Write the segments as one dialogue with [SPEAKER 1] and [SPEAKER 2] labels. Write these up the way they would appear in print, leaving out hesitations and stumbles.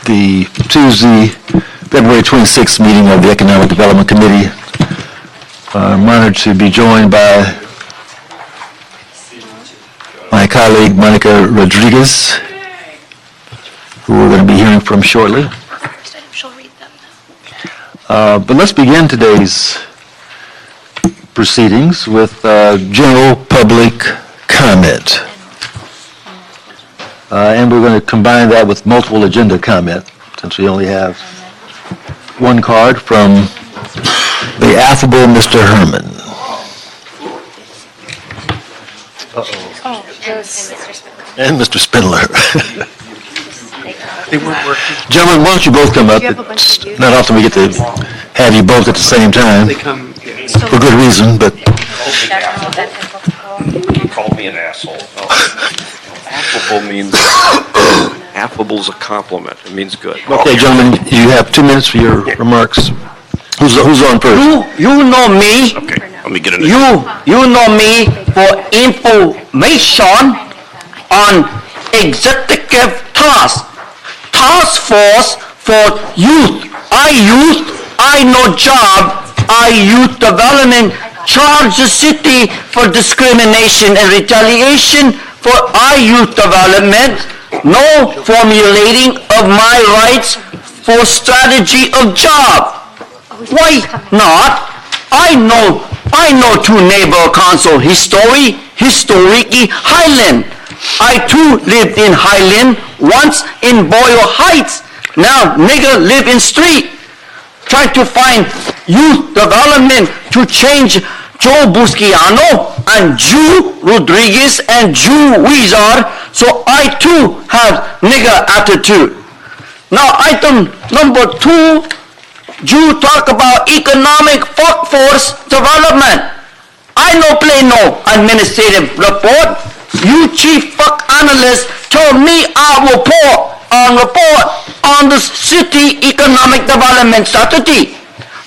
[SPEAKER 1] the Tuesday, February 26th meeting of the Economic Development Committee. I'm honored to be joined by my colleague Monica Rodriguez, who we're going to be hearing from shortly.
[SPEAKER 2] She'll read them.
[SPEAKER 1] But let's begin today's proceedings with general public comment. And we're going to combine that with multiple agenda comment, since we only have one card from the affable Mr. Herman. And Mr. Spindler.
[SPEAKER 3] They weren't working.
[SPEAKER 1] Gentlemen, why don't you both come up? It's not often we get to have you both at the same time,
[SPEAKER 3] They come,
[SPEAKER 1] for good reason, but
[SPEAKER 4] He called me an asshole. Affable means, affable's a compliment. It means good.
[SPEAKER 1] okay, gentlemen, you have 2 minutes for your remarks. Who's on first?
[SPEAKER 5] You know me.
[SPEAKER 4] Okay, let me get into
[SPEAKER 5] You know me for information on executive task force for youth. I know job. I youth development. Charge the city for discrimination and retaliation for our youth development. No formulating of my rights for strategy of job. Why not? I know two neighbor council historically Highland. I too lived in Highland, once in Boyle Heights. Now nigger live in street. Try to find youth development to change Joe Busciano and Jew Rodriguez and Jew Wizard, so I too have nigger attitude. Now item number 2, you talk about economic workforce development. I no play no administrative report. You chief fuck analyst told me I report on the city economic development strategy.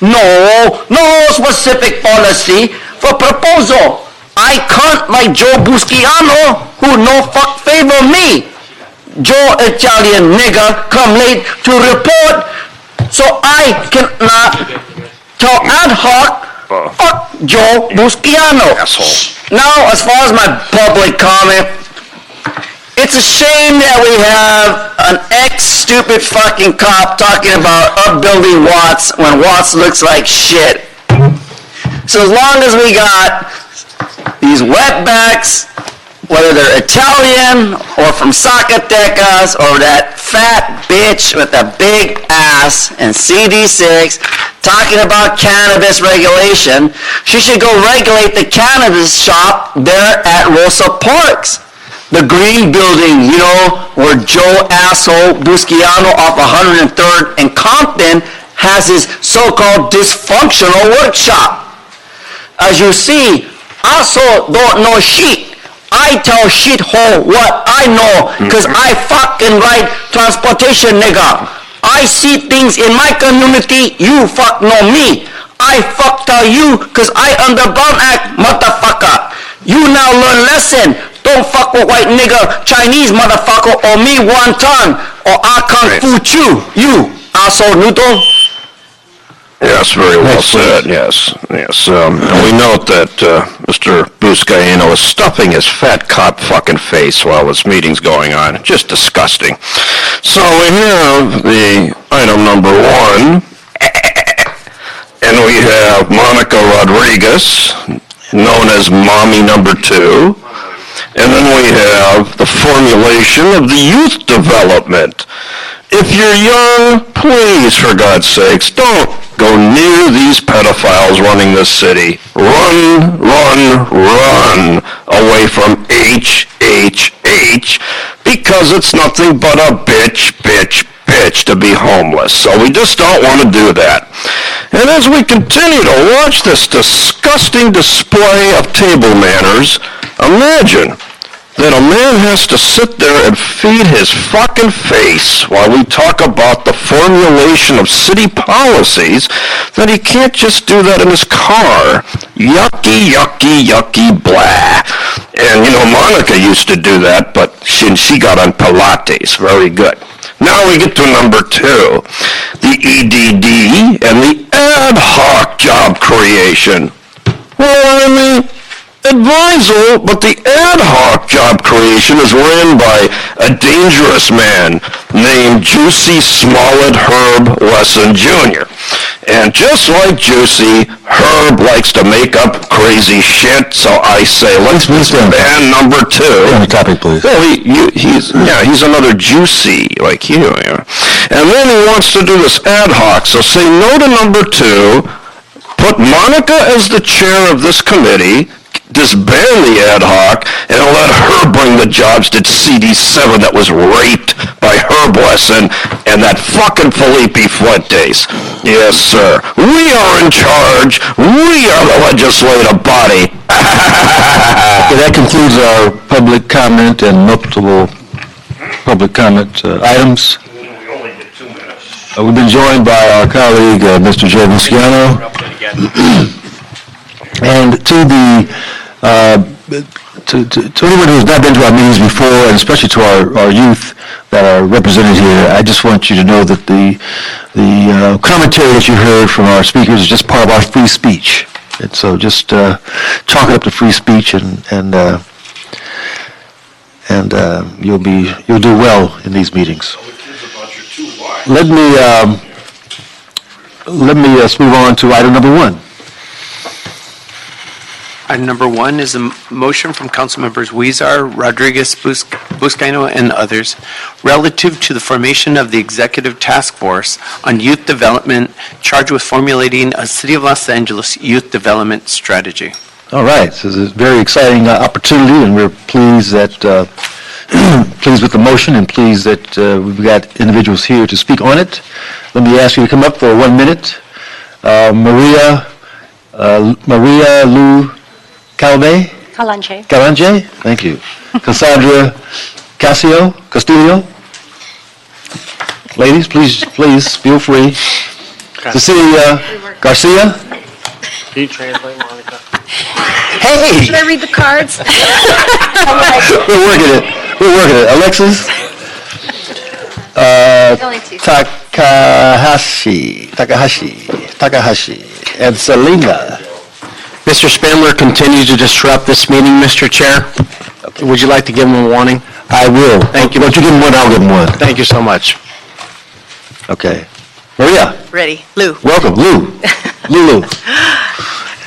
[SPEAKER 5] No specific policy for proposal. I can't like Joe Busciano, who no fuck favor me. Joe Italian nigger come late to report, so I cannot tell ad hoc. Fuck Joe Busciano.
[SPEAKER 4] asshole.
[SPEAKER 5] Now, as far as my public comment, it's a shame that we have an ex-stupid fucking cop talking about upbuilding Watts when Watts looks like shit. So as long as we got these wetbacks, whether they're Italian or from Zacatecas or that fat bitch with a big ass and CD6 talking about cannabis regulation, she should go regulate the cannabis shop there at Rosa Parks. The green building, you know, where Joe asshole Busciano off 103rd and Compton has his so-called dysfunctional workshop. As you see, I also don't know shit. I tell shithole what I know, cause I fucking ride transportation, nigga. I see things in my community, you fuck know me. I fuck tell you, cause I under Brown Act, motherfucker. You now learn lesson. Don't fuck with white nigga, Chinese motherfucker, or me wonton, or I kung fu chu. You, asshole noodle.
[SPEAKER 4] Yes, very well said, yes. And we note that Mr. Buscaino is stuffing his fat cop fucking face while this meeting's going on. Just disgusting. So we have the item number 1, and we have Monica Rodriguez, known as Mommy number 2. And then we have the formulation of the youth development. If you're young, please, for God's sakes, don't go near these pedophiles running this city. Run away from H, because it's nothing but a bitch to be homeless. So we just don't want to do that. And as we continue to watch this disgusting display of table manners, imagine that a man has to sit there and feed his fucking face while we talk about the formulation of city policies, that he can't just do that in his car. Yucky, blah. And, you know, Monica used to do that, but she got on Pilates. Very good. Now we get to number 2, the EDD and the ad hoc job creation. Well, I'm the advisor, but the ad hoc job creation is ran by a dangerous man named Juicy Smollett Herb Wesson Jr. And just like Juicy, Herb likes to make up crazy shit, so I say, let's ban number 2.
[SPEAKER 1] On the topic, please.
[SPEAKER 4] Well, he's another Juicy like you. Yeah. And then he wants to do this ad hoc, so say no to number 2, put Monica as the chair of this committee, disband the ad hoc, and let her bring the jobs to CD7 that was raped by Herb Wesson and that fucking Felipe Fuentes. Yes, sir. We are in charge. We are the legislative body.
[SPEAKER 1] Okay, that concludes our public comment and multiple public comment items.
[SPEAKER 4] We only get 2 minutes.
[SPEAKER 1] We've been joined by our colleague, Mr. Joe Visciano. And to anyone who has not been to our meetings before, and especially to our youth that are represented here, I just want you to know that the commentary that you heard from our speakers is just part of our free speech. And so just chalk it up to free speech, and you'll do well in these meetings. Let me move on to item number 1.
[SPEAKER 2] Item number 1 is a motion from council members Huizar, Rodriguez, Buscaino, and others relative to the formation of the Executive Task Force on Youth Development charged with formulating a City of Los Angeles youth development strategy.
[SPEAKER 1] All right, so this is a very exciting opportunity, and we're pleased that pleased with the motion, and pleased that we've got individuals here to speak on it. Let me ask you to come up for 1 minute. Maria Lou Calanje, thank you. Cassandra Castillo. Ladies, please feel free. Cecilia Garcia.
[SPEAKER 3] Can you translate, Monica?
[SPEAKER 1] Hey!
[SPEAKER 6] Should I read the cards?
[SPEAKER 1] We're working it. Alexis Takahashi, and Selena.
[SPEAKER 3] Mr. Spindler continues to disrupt this meeting, Mr. Chair. Would you like to give him a warning?
[SPEAKER 1] I will.
[SPEAKER 3] Thank you.
[SPEAKER 1] Once you give him one, I'll give him one.
[SPEAKER 3] Thank you so much.
[SPEAKER 1] Okay. Maria,
[SPEAKER 6] Ready. Lou.
[SPEAKER 1] welcome. Lulu.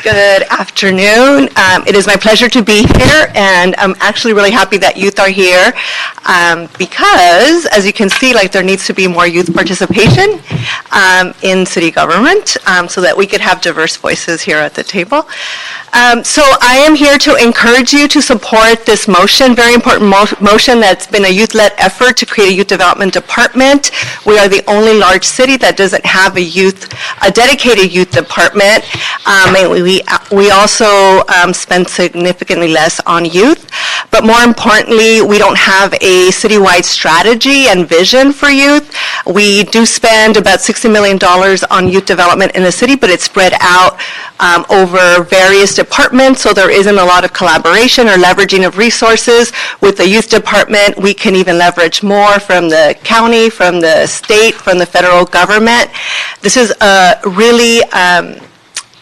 [SPEAKER 6] Good afternoon. It is my pleasure to be here, and I'm actually really happy that youth are here because, as you can see, there needs to be more youth participation in city government so that we could have diverse voices here at the table. So I am here to encourage you to support this motion, very important motion that's been a youth-led effort to create a youth development department. We are the only large city that doesn't have a dedicated youth department. We also spend significantly less on youth, but more importantly, we don't have a citywide strategy and vision for youth. We do spend about $60 million on youth development in the city, but it's spread out over various departments, so there isn't a lot of collaboration or leveraging of resources. With the youth department, we can even leverage more from the county, from the state, from the federal government. This is a really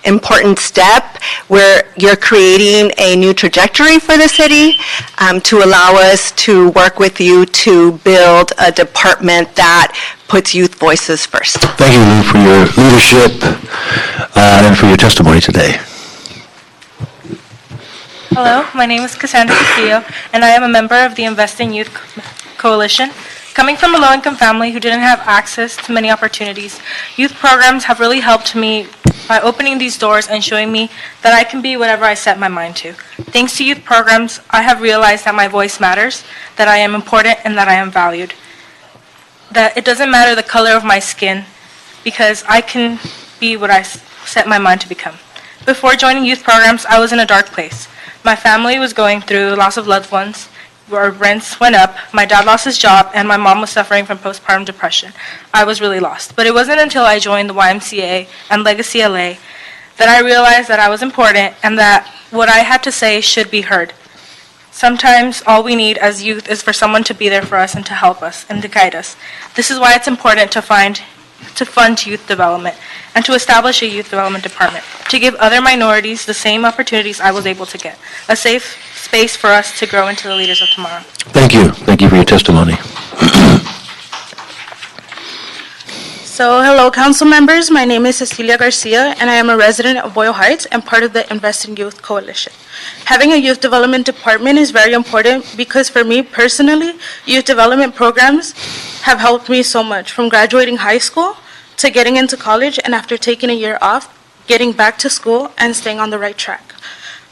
[SPEAKER 6] important step where you're creating a new trajectory for the city to allow us to work with you to build a department that puts youth voices first.
[SPEAKER 1] Thank you, Lou, for your leadership and for your testimony today.
[SPEAKER 7] Hello, my name is Cassandra Castillo, and I am a member of the Investing Youth Coalition. Coming from a low-income family who didn't have access to many opportunities, youth programs have really helped me by opening these doors and showing me that I can be whatever I set my mind to. Thanks to youth programs, I have realized that my voice matters, that I am important, and that I am valued. That it doesn't matter the color of my skin, because I can be what I set my mind to become. Before joining youth programs, I was in a dark place. My family was going through the loss of loved ones, where rents went up, my dad lost his job, and my mom was suffering from postpartum depression. I was really lost. But it wasn't until I joined the YMCA and Legacy LA that I realized that I was important and that what I had to say should be heard. Sometimes all we need as youth is for someone to be there for us and to help us and to guide us. This is why it's important to fund youth development and to establish a youth development department, to give other minorities the same opportunities I was able to get, a safe space for us to grow into the leaders of tomorrow.
[SPEAKER 1] Thank you. Thank you for your testimony.
[SPEAKER 7] So, hello, council members. My name is Cecilia Garcia, and I am a resident of Boyle Heights and part of the Invest in Youth Coalition. Having a youth development department is very important because for me personally, youth development programs have helped me so much, from graduating high school to getting into college, and after taking a year off, getting back to school and staying on the right track.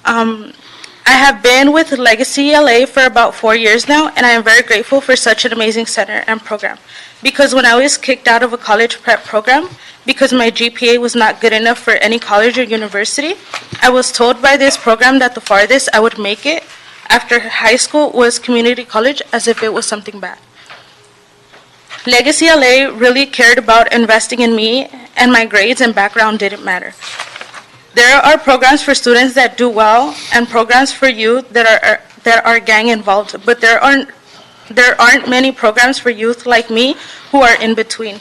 [SPEAKER 7] I have been with Legacy LA for about 4 years now, and I am very grateful for such an amazing center and program. Because when I was kicked out of a college prep program, because my GPA was not good enough for any college or university, I was told by this program that the farthest I would make it after high school was community college, as if it was something bad. Legacy LA really cared about investing in me, and my grades and background didn't matter. There are programs for students that do well and programs for youth that are gang involved, but there aren't many programs for youth like me who are in between.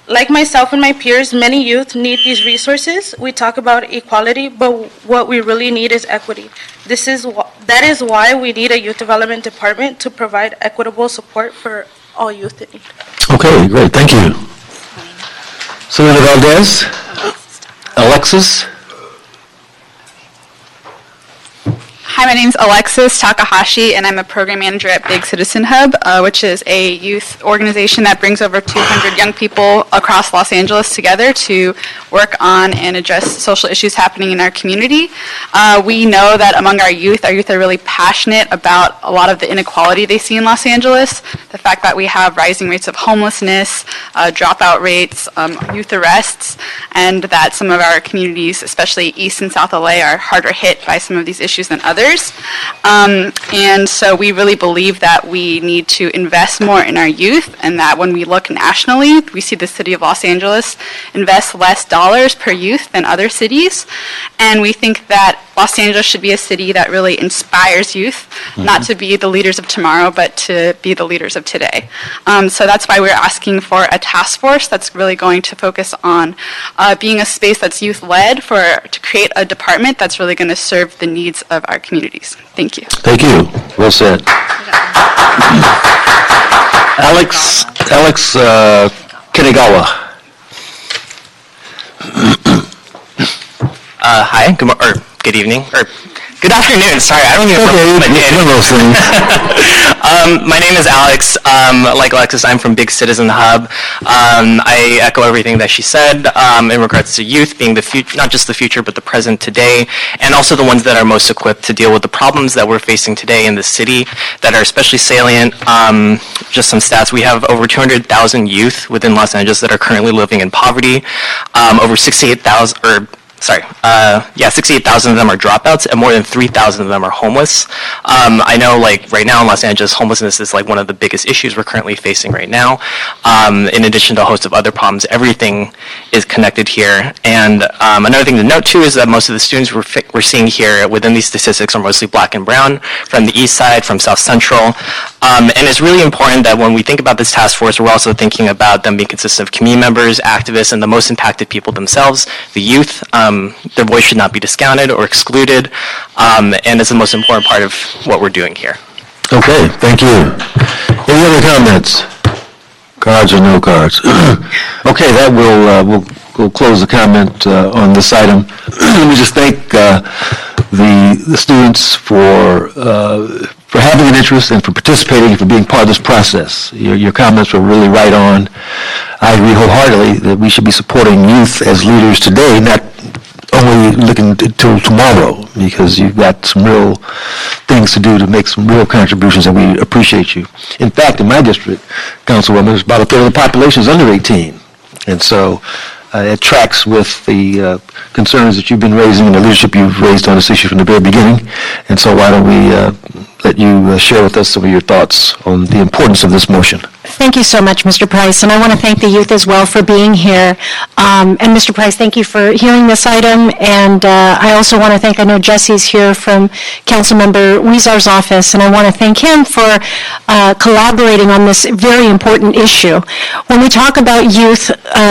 [SPEAKER 7] Like myself and my peers, many youth need these resources. We talk about equality, but what we really need is equity. That is why we need a youth development department to provide equitable support for all youth in need.
[SPEAKER 1] Okay, great. Thank you. Senator Valdez? Alexis?
[SPEAKER 8] Hi, my name's Alexis Takahashi, and I'm a program manager at Big Citizen Hub, which is a youth organization that brings over 200 young people across Los Angeles together to work on and address social issues happening in our community. We know that among our youth are really passionate about a lot of the inequality they see in Los Angeles, the fact that we have rising rates of homelessness, dropout rates, youth arrests, and that some of our communities, especially East and South LA, are harder hit by some of these issues than others. And so we really believe that we need to invest more in our youth, and that when we look nationally, we see the city of Los Angeles invest less dollars per youth than other cities. And we think that Los Angeles should be a city that really inspires youth, not to be the leaders of tomorrow, but to be the leaders of today. So that's why we're asking for a task force that's really going to focus on being a space that's youth-led to create a department that's really going to serve the needs of our communities. Thank you.
[SPEAKER 1] Thank you. Well said. Alex Kinegawa.
[SPEAKER 9] Hi, good evening, or good afternoon, sorry, I don't even know what
[SPEAKER 1] one of those things.
[SPEAKER 9] My name is Alex. Like Alexis, I'm from Big Citizen Hub. I echo everything that she said in regards to youth being the future, not just the future, but the present today, and also the ones that are most equipped to deal with the problems that we're facing today in the city that are especially salient. Just some stats, we have over 200,000 youth within Los Angeles that are currently living in poverty. Over 68,000 of them are dropouts, and more than 3,000 of them are homeless. I know, like, right now in Los Angeles, homelessness is, like, one of the biggest issues we're currently facing right now. In addition to a host of other problems, everything is connected here. And another thing to note, too, is that most of the students we're seeing here within these statistics are mostly black and brown, from the east side, from South Central. And it's really important that when we think about this task force, we're also thinking about them being consistent of community members, activists, and the most impacted people themselves, the youth. Their voice should not be discounted or excluded, and it's the most important part of what we're doing here.
[SPEAKER 1] Okay, thank you. Any other comments? Cards or no cards? Okay, that we'll close the comment on this item. Let me just thank the students for having an interest and for participating and for being part of this process. Your comments were really right on. I agree wholeheartedly that we should be supporting youth as leaders today, not only looking till tomorrow, because you've got some real things to do to make some real contributions, and we appreciate you. In fact, in my district, Councilwoman, there's about a third of the population is under 18. And so it tracks with the concerns that you've been raising and the leadership you've raised on this issue from the very beginning. And so why don't we let you share with us some of your thoughts on the importance of this motion.
[SPEAKER 10] Thank you so much, Mr. Price, and I want to thank the youth as well for being here. And Mr. Price, thank you for hearing this item, and I also want to thank, I know Jesse's here from Councilmember Weezar's office, and I want to thank him for collaborating on this very important issue. When we talk about youth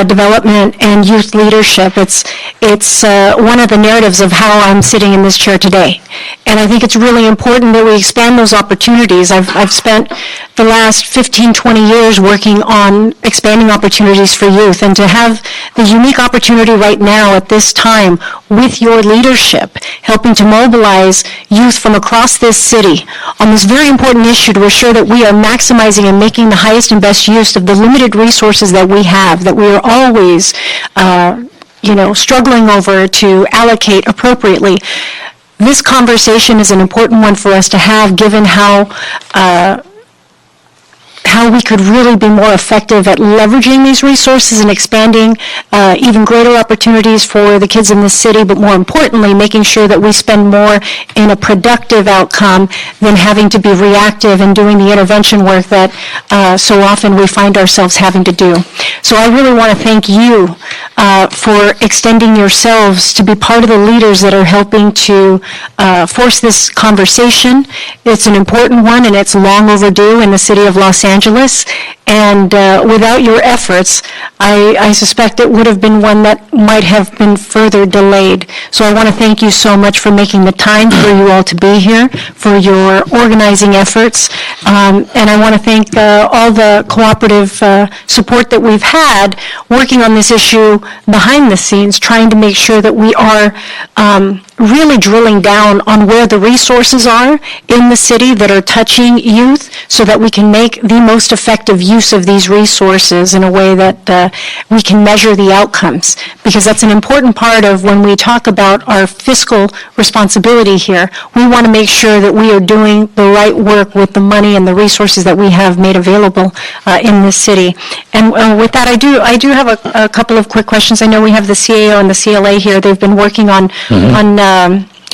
[SPEAKER 10] development and youth leadership, it's one of the narratives of how I'm sitting in this chair today. And I think it's really important that we expand those opportunities. I've spent the last 15, 20 years working on expanding opportunities for youth, and to have the unique opportunity right now at this time with your leadership, helping to mobilize youth from across this city on this very important issue to assure that we are maximizing and making the highest and best use of the limited resources that we have, that we are always struggling over to allocate appropriately. This conversation is an important one for us to have, given how we could really be more effective at leveraging these resources and expanding even greater opportunities for the kids in this city, but more importantly, making sure that we spend more in a productive outcome than having to be reactive and doing the intervention work that so often we find ourselves having to do. So I really want to thank you for extending yourselves to be part of the leaders that are helping to force this conversation. It's an important one, and it's long overdue in the city of Los Angeles. And without your efforts, I suspect it would have been one that might have been further delayed. So I want to thank you so much for making the time for you all to be here, for your organizing efforts. And I want to thank all the cooperative support that we've had working on this issue behind the scenes, trying to make sure that we are really drilling down on where the resources are in the city that are touching youth, so that we can make the most effective use of these resources in a way that we can measure the outcomes. Because that's an important part of when we talk about our fiscal responsibility here. We want to make sure that we are doing the right work with the money and the resources that we have made available in this city. And with that, I do have a couple of quick questions. I know we have the CAO and the CLA here. They've been working on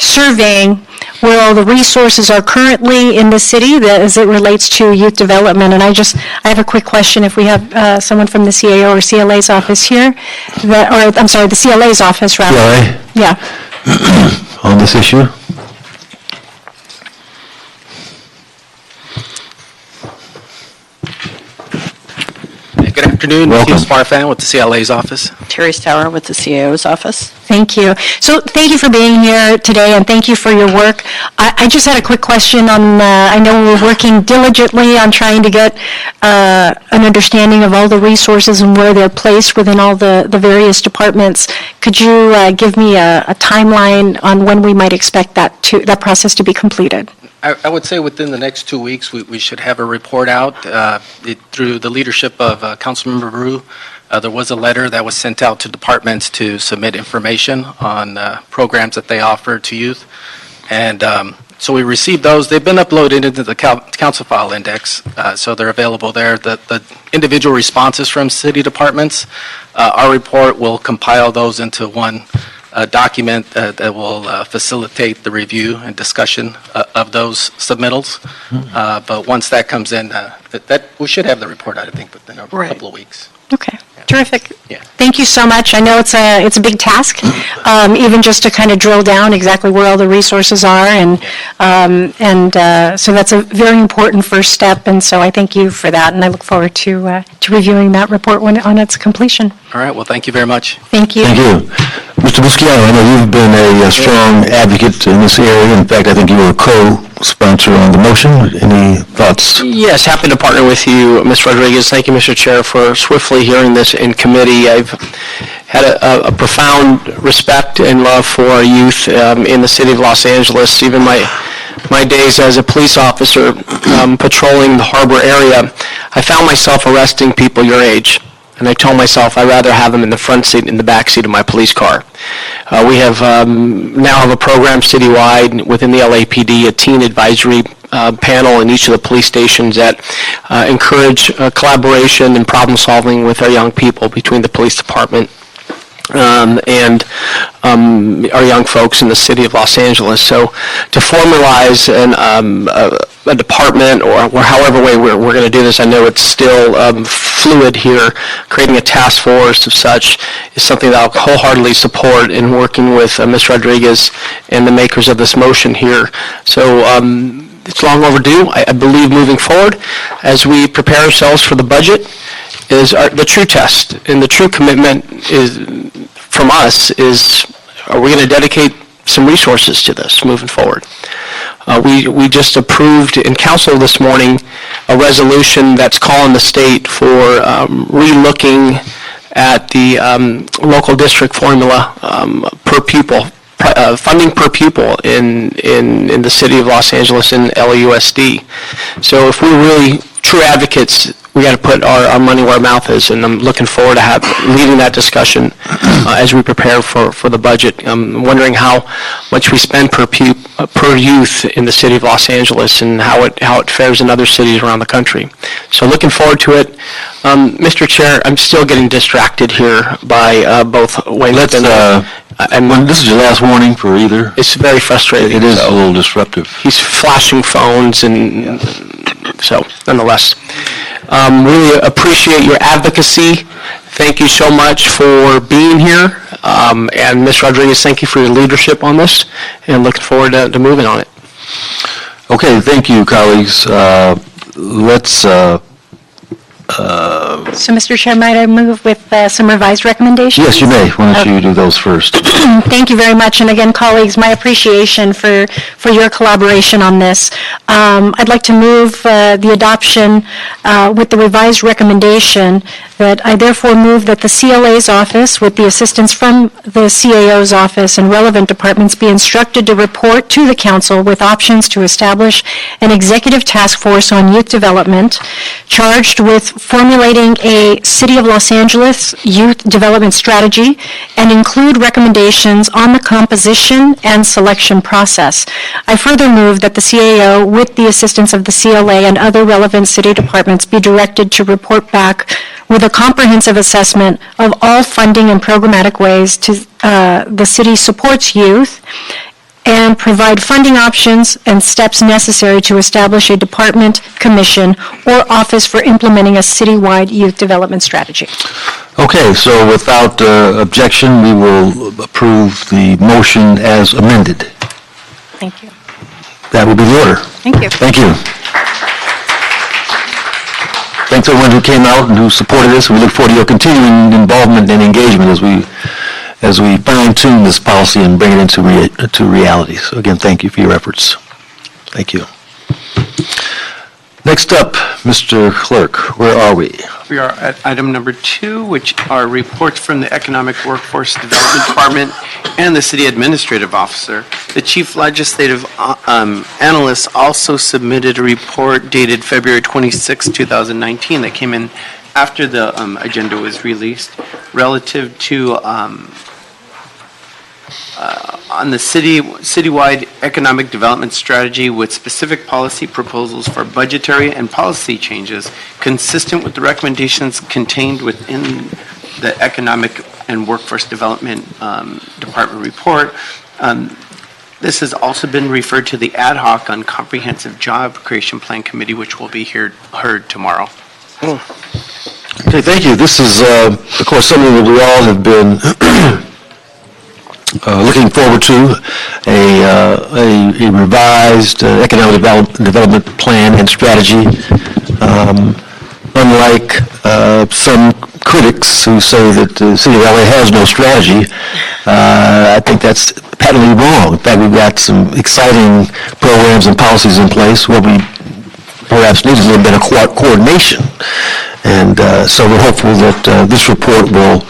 [SPEAKER 10] surveying where all the resources are currently in the city as it relates to youth development. And I have a quick question. If we have someone from the CAO or CLA's office here, the CLA's office, rather.
[SPEAKER 1] CLA?
[SPEAKER 10] Yeah.
[SPEAKER 1] On this issue?
[SPEAKER 3] Good afternoon.
[SPEAKER 1] Welcome.
[SPEAKER 3] Hugh Sparfan with the CLA's office.
[SPEAKER 11] Terry's Tower with the CAO's office.
[SPEAKER 10] Thank you. So thank you for being here today, and thank you for your work. I just had a quick question on, I know we're working diligently on trying to get an understanding of all the resources and where they're placed within all the various departments. Could you give me a timeline on when we might expect that process to be completed?
[SPEAKER 3] I would say within the next 2 weeks, we should have a report out through the leadership of Councilmember Rue. There was a letter that was sent out to departments to submit information on programs that they offer to youth. And so we received those. They've been uploaded into the Council File Index, so they're available there. The individual responses from city departments, our report will compile those into one document that will facilitate the review and discussion of those submittals. But once that comes in, that we should have the report out, I think, within a couple of weeks.
[SPEAKER 10] Okay, terrific.
[SPEAKER 3] Yeah.
[SPEAKER 10] Thank you so much. I know it's a big task, even just to kind of drill down exactly where all the resources are, and so that's a very important first step. And so I thank you for that, and I look forward to reviewing that report on its completion.
[SPEAKER 3] All right. Well, thank you very much.
[SPEAKER 10] Thank you.
[SPEAKER 1] Thank you. Mr. Busquiano, I know you've been a strong advocate in this area. In fact, I think you were a co-sponsor on the motion. Any thoughts?
[SPEAKER 3] Yes, happy to partner with you, Ms. Rodriguez. Thank you, Mr. Chair, for swiftly hearing this in committee. I've had a profound respect and love for our youth in the city of Los Angeles. Even my days as a police officer patrolling the harbor area, I found myself arresting people your age. And I told myself I'd rather have them in the front seat than in the back seat of my police car. We have now have a program citywide within the LAPD, a teen advisory panel in each of the police stations that encourage collaboration and problem solving with our young people between the police department and our young folks in the city of Los Angeles. So to formalize a department or however way we're going to do this, I know it's still fluid here, creating a task force of such is something that I'll wholeheartedly support in working with Ms. Rodriguez and the makers of this motion here. So it's long overdue. I believe moving forward as we prepare ourselves for the budget is the true test, and the true commitment is from us is, are we going to dedicate some resources to this moving forward? We just approved in council this morning a resolution that's calling the state for re-looking at the local district formula per pupil, funding per pupil in the city of Los Angeles and LAUSD. So if we're really true advocates, we got to put our money where our mouth is, and I'm looking forward to leading that discussion as we prepare for the budget. I'm wondering how much we spend per youth in the city of Los Angeles and how it fares in other cities around the country. So looking forward to it. Mr. Chair, I'm still getting distracted here by both Wayne and
[SPEAKER 1] This is your last warning for either.
[SPEAKER 3] it's very frustrating.
[SPEAKER 1] It is a little disruptive.
[SPEAKER 3] He's flashing phones, and so nonetheless, really appreciate your advocacy. Thank you so much for being here. And Ms. Rodriguez, thank you for your leadership on this, and looking forward to moving on it.
[SPEAKER 1] Okay, thank you, colleagues. Let's
[SPEAKER 10] So, Mr. Chair, might I move with some revised recommendations?
[SPEAKER 1] yes, you may. Why don't you do those first?
[SPEAKER 10] Thank you very much. And again, colleagues, my appreciation for your collaboration on this. I'd like to move the adoption with the revised recommendation that I therefore move that the CLA's office, with the assistance from the CAO's office and relevant departments, be instructed to report to the council with options to establish an executive task force on youth development charged with formulating a City of Los Angeles youth development strategy and include recommendations on the composition and selection process. I further move that the CAO, with the assistance of the CLA and other relevant city departments, be directed to report back with a comprehensive assessment of all funding and programmatic ways the city supports youth and provide funding options and steps necessary to establish a department, commission, or office for implementing a citywide youth development strategy.
[SPEAKER 1] Okay, so without objection, we will approve the motion as amended.
[SPEAKER 10] Thank you.
[SPEAKER 1] That will be the order.
[SPEAKER 10] Thank you.
[SPEAKER 1] Thank you. Thanks to everyone who came out and who supported this. We look forward to your continuing involvement and engagement as we fine-tune this policy and bring it into reality. So again, thank you for your efforts. Thank you. Next up, Mr. Clerk, where are we?
[SPEAKER 2] We are at item number 2, which are reports from the Economic Workforce Development Department and the City Administrative Officer. The Chief Legislative Analyst also submitted a report dated February 26, 2019 that came in after the agenda was released relative to on the citywide economic development strategy with specific policy proposals for budgetary and policy changes consistent with the recommendations contained within the Economic and Workforce Development Department report. This has also been referred to the Ad hoc on Comprehensive Job Creation Plan Committee, which will be heard tomorrow.
[SPEAKER 1] Okay, thank you. This is, of course, something that we all have been looking forward to, a revised economic development plan and strategy. Unlike some critics who say that the City of LA has no strategy, I think that's patently wrong. In fact, we've got some exciting programs and policies in place. What we perhaps need is a little bit of coordination. And so we're hopeful that this report will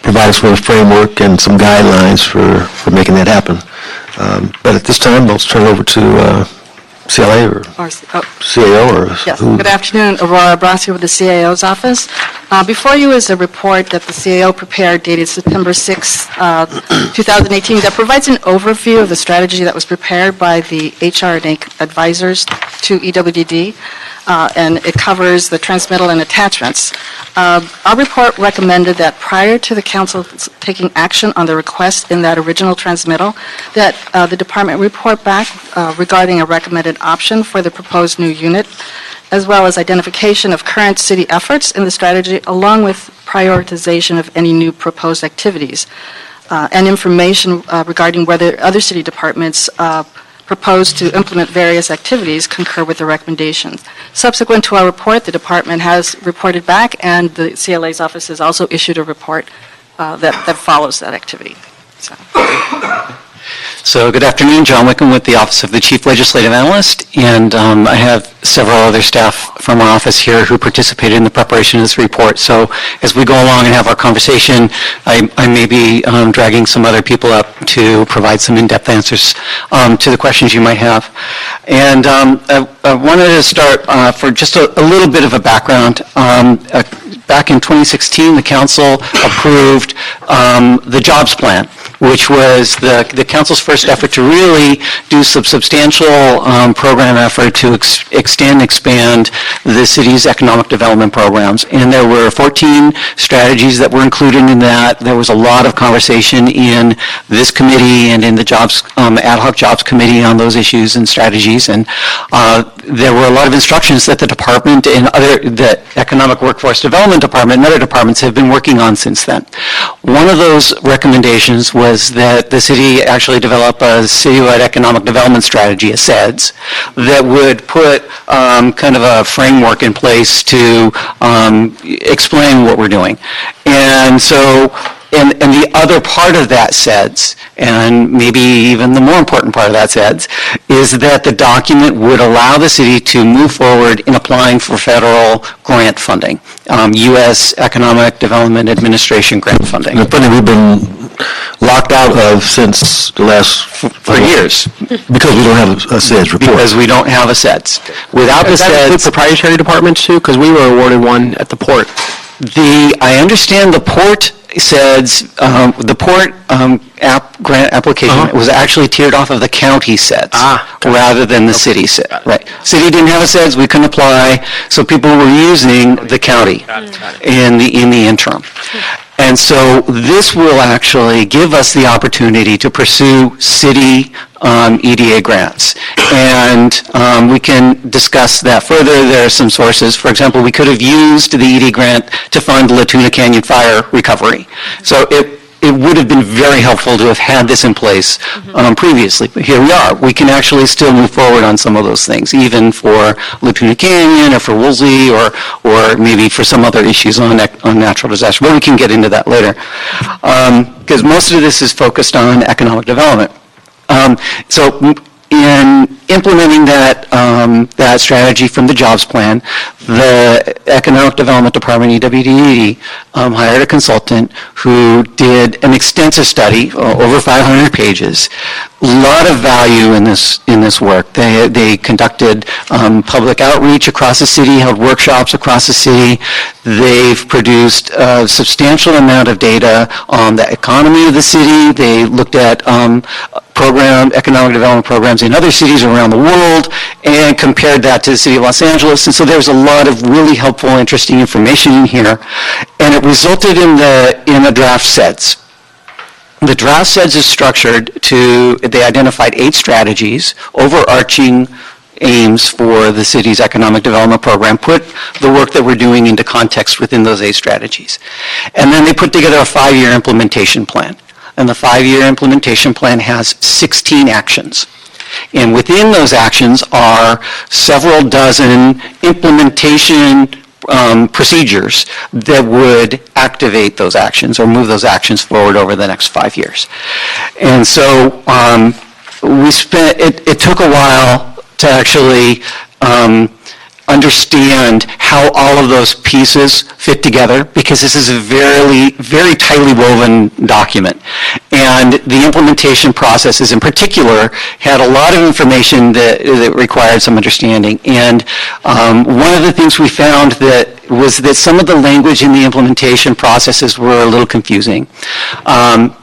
[SPEAKER 1] provide us with a framework and some guidelines for making that happen. But at this time, let's turn it over to CLA or CAO or
[SPEAKER 11] Yes,
[SPEAKER 1] who?
[SPEAKER 11] good afternoon, Aurora Brasi with the CAO's office. Before you is a report that the CAO prepared dated September 6, 2018, that provides an overview of the strategy that was prepared by the HR&A advisors to EWDD, and it covers the transmittal and attachments. Our report recommended that prior to the council taking action on the request in that original transmittal, that the department report back regarding a recommended option for the proposed new unit, as well as identification of current city efforts in the strategy, along with prioritization of any new proposed activities, and information regarding whether other city departments propose to implement various activities concur with the recommendations. Subsequent to our report, the department has reported back, and the CLA's office has also issued a report that follows that activity.
[SPEAKER 12] So good afternoon, John Wickham with the Office of the Chief Legislative Analyst, and I have several other staff from our office here who participated in the preparation of this report. So as we go along and have our conversation, I may be dragging some other people up to provide some in-depth answers to the questions you might have. And I wanted to start for just a little bit of a background. Back in 2016, the council approved the jobs plan, which was the council's first effort to really do some substantial program effort to extend and expand the city's economic development programs. And there were 14 strategies that were included in that. There was a lot of conversation in this committee and in the jobs ad hoc jobs committee on those issues and strategies. And there were a lot of instructions that the department and the Economic Workforce Development Department and other departments have been working on since then. One of those recommendations was that the city actually develop a citywide economic development strategy, a CEDS, that would put kind of a framework in place to explain what we're doing. And so, and the other part of that CEDS, and maybe even the more important part of that CEDS, is that the document would allow the city to move forward in applying for federal grant funding, U.S. Economic Development Administration grant funding.
[SPEAKER 1] The funding we've been locked out of since the last...
[SPEAKER 12] For years.
[SPEAKER 1] Because we don't have a CEDS report.
[SPEAKER 12] Because we don't have a CEDS. Without the
[SPEAKER 9] Does that include
[SPEAKER 12] CEDS...
[SPEAKER 9] proprietary departments too? Because we were awarded one at the port.
[SPEAKER 12] I understand the port CEDS, the port grant application was actually tiered off of the county CEDS rather than the city CEDS. Right. City didn't have a CEDS, we couldn't apply, so people were using the county in the interim. And so this will actually give us the opportunity to pursue city EDA grants. And we can discuss that further. There are some sources. For example, we could have used the EDA grant to fund the Latuna Canyon fire recovery. So it would have been very helpful to have had this in place previously. But here we are. We can actually still move forward on some of those things, even for Latuna Canyon or for Woolsey or maybe for some other issues on natural disaster. But we can get into that later. Because most of this is focused on economic development. So in implementing that strategy from the jobs plan, the Economic Development Department, EWDD, hired a consultant who did an extensive study, over 500 pages. A lot of value in this work. They conducted public outreach across the city, held workshops across the city. They've produced a substantial amount of data on the economy of the city. They looked at economic development programs in other cities around the world and compared that to the city of Los Angeles. And so there's a lot of really helpful, interesting information in here. And it resulted in the draft CEDS. The draft CEDS is structured they identified 8 strategies, overarching aims for the city's economic development program, put the work that we're doing into context within those 8 strategies. And then they put together a 5-year implementation plan. And the 5-year implementation plan has 16 actions. And within those actions are several dozen implementation procedures that would activate those actions or move those actions forward over the next 5 years. And so it took a while to actually understand how all of those pieces fit together, because this is a very, very tightly woven document. And the implementation processes in particular had a lot of information that required some understanding. And one of the things we found was that some of the language in the implementation processes were a little confusing.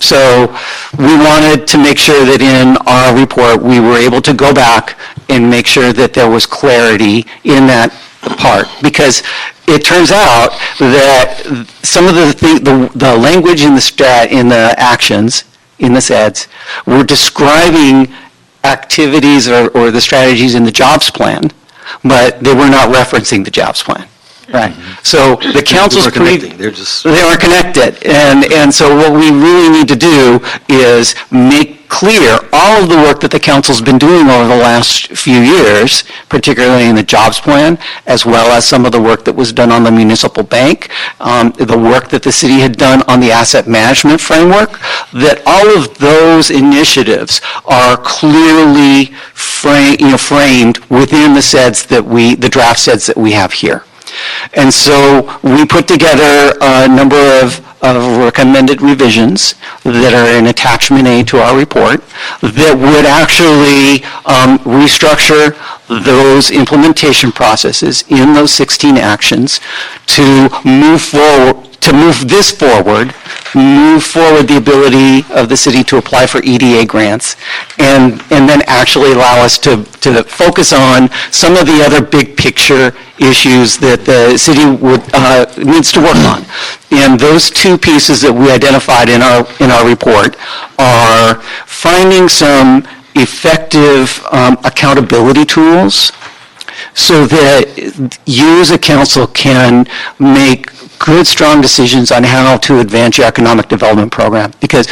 [SPEAKER 12] So we wanted to make sure that in our report, we were able to go back and make sure that there was clarity in that part, because it turns out that some of the language in the actions, in the SEDS, were describing activities or the strategies in the jobs plan, but they were not referencing the jobs plan. Right. So the council's
[SPEAKER 1] They
[SPEAKER 12] weren't connected. And so what we really need to do is make clear all of the work that the council's been doing over the last few years, particularly in the jobs plan, as well as some of the work that was done on the municipal bank, the work that the city had done on the asset management framework, that all of those initiatives are clearly framed within the SEDS the draft SEDS that we have here. And so we put together a number of recommended revisions that are in attachment A to our report that would actually restructure those implementation processes in those 16 actions to move this forward, move forward the ability of the city to apply for Eda Grants, and then actually allow us to focus on some of the other big picture issues that the city needs to work on. And those two pieces that we identified in our report are finding some effective accountability tools so that you as a council can make good, strong decisions on how to advance your economic development program. Because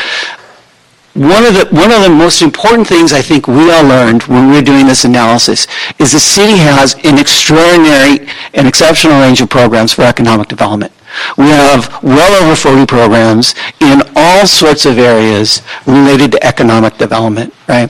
[SPEAKER 12] one of the most important things I think we all learned when we were doing this analysis is the city has an extraordinary and exceptional range of programs for economic development. We have well over 40 programs in all sorts of areas related to economic development, right?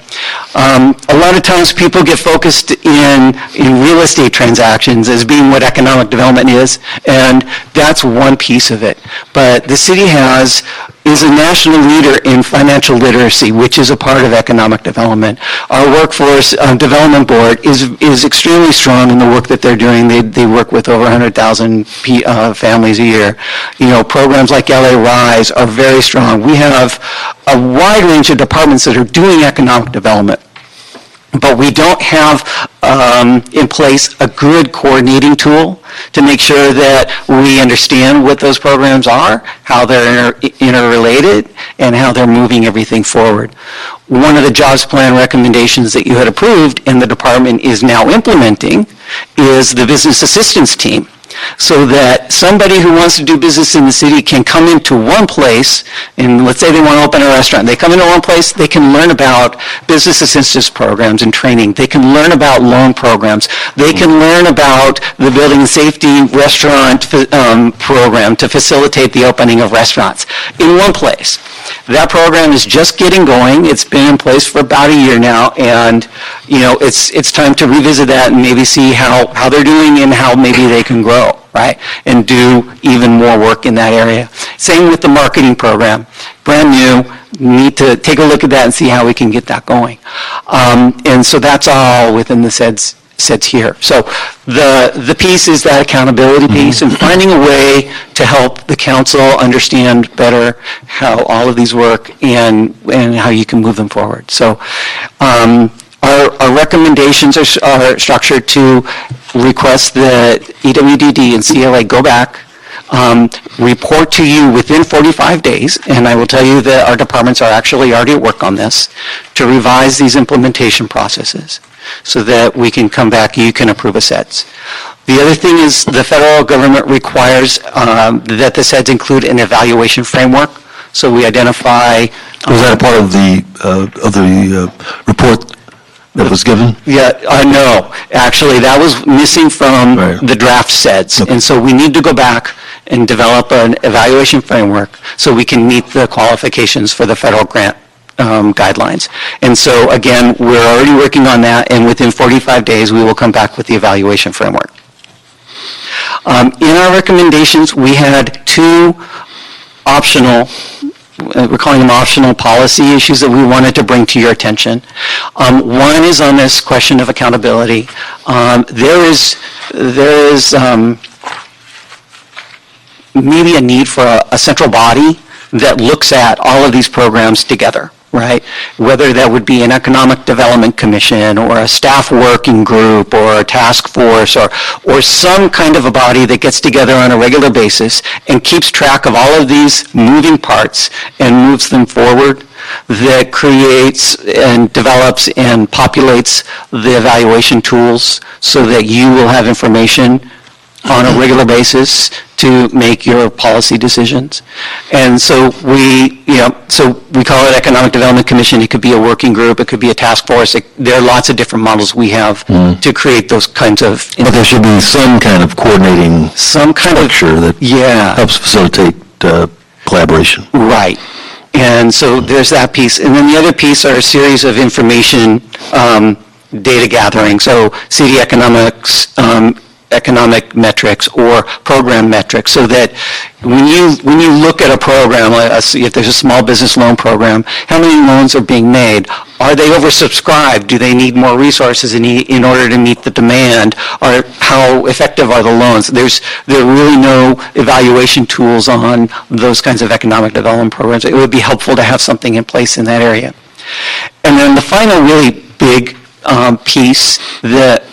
[SPEAKER 12] A lot of times people get focused in real estate transactions as being what economic development is, and that's one piece of it. But the city is a national leader in financial literacy, which is a part of economic development. Our workforce development board is extremely strong in the work that they're doing. They work with over 100,000 families a year. You know, programs like LA Rise are very strong. We have a wide range of departments that are doing economic development, but we don't have in place a good coordinating tool to make sure that we understand what those programs are, how they're interrelated, and how they're moving everything forward. One of the jobs plan recommendations that you had approved and the department is now implementing is the business assistance team, so that somebody who wants to do business in the city can come into one place, and let's say they want to open a restaurant. They come into one place, they can learn about business assistance programs and training. They can learn about loan programs. They can learn about the building and safety restaurant program to facilitate the opening of restaurants in one place. That program is just getting going. It's been in place for about a year now, and you know, it's time to revisit that and maybe see how they're doing and how maybe they can grow, right? And do even more work in that area. Same with the marketing program. Brand new, need to take a look at that and see how we can get that going. And so that's all within the SEDS here. So the piece is that accountability piece and finding a way to help the council understand better how all of these work and how you can move them forward. So our recommendations are structured to request that EWDD and CLA go back, report to you within 45 days, and I will tell you that our departments are actually already at work on this, to revise these implementation processes so that we can come back and you can approve a SEDS. The other thing is the federal government requires that the SEDS include an evaluation framework. So we identify...
[SPEAKER 1] Was that a part of the report that was given?
[SPEAKER 12] Yeah, no. Actually, that was missing from the draft SEDS. Okay. And so we need to go back and develop an evaluation framework so we can meet the qualifications for the federal grant guidelines. And so, again, we're already working on that, and within 45 days, we will come back with the evaluation framework. In our recommendations, we had two optional, we're calling them optional policy issues that we wanted to bring to your attention. One is on this question of accountability. There is maybe a need for a central body that looks at all of these programs together, right? Whether that would be an economic development commission or a staff working group or a task force or some kind of a body that gets together on a regular basis and keeps track of all of these moving parts and moves them forward, that creates and develops and populates the evaluation tools so that you will have information on a regular basis to make your policy decisions. And so we call it Economic Development Commission. It could be a working group. It could be a task force. There are lots of different models we have to create those kinds of.
[SPEAKER 1] But there should be some kind of coordinating structure that helps facilitate collaboration.
[SPEAKER 12] Right. And so there's that piece. And then the other piece are a series of information data gathering. So city economics, economic metrics or program metrics, so that when you look at a program, if there's a small business loan program, how many loans are being made? Are they oversubscribed? Do they need more resources in order to meet the demand? Or how effective are the loans? There are really no evaluation tools on those kinds of economic development programs. It would be helpful to have something in place in that area. And then the final really big piece that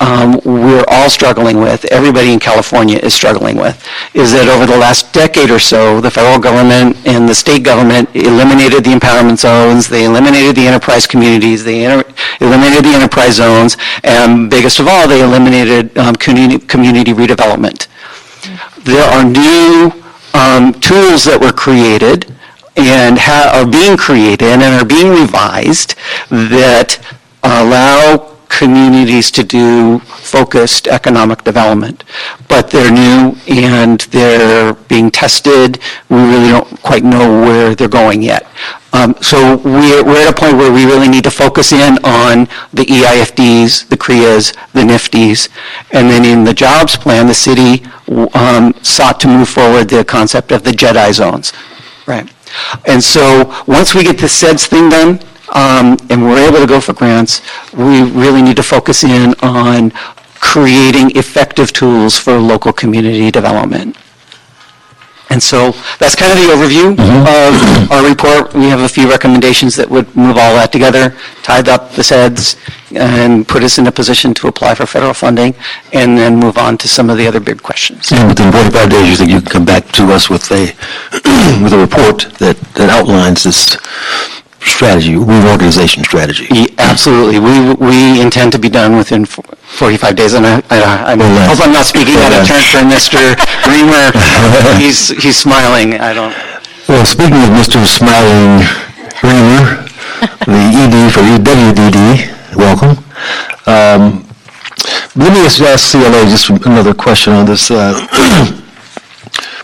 [SPEAKER 12] we're all struggling with, everybody in California is struggling with, is that over the last decade or so, the federal government and the state government eliminated the empowerment zones, they eliminated the enterprise communities, they eliminated the enterprise zones, and biggest of all, they eliminated community redevelopment. There are new tools that were created and are being created and are being revised that allow communities to do focused economic development. But they're new and they're being tested. We really don't quite know where they're going yet. So we're at a point where we really need to focus in on the EIFDs, the CREAs, the NIFTs, and then in the jobs plan, the city sought to move forward the concept of the JEDI zones. Right. And so once we get the SEDS thing done, and we're able to go for grants, we really need to focus in on creating effective tools for local community development. And so that's kind of the overview of our report. We have a few recommendations that would move all that together, tied up the SEDS, and put us in a position to apply for federal funding, and then move on to some of the other big questions.
[SPEAKER 1] And within 45 days, you think you can come back to us with a report that outlines this strategy, reorganization strategy?
[SPEAKER 12] Absolutely. We intend to be done within 45 days, and I hope I'm not speaking out of turn for Mr. Reamer. He's smiling.
[SPEAKER 1] Well, speaking of Mr. Smiling Reamer, the ED for EWDD, welcome. Let me ask CLA just another question on this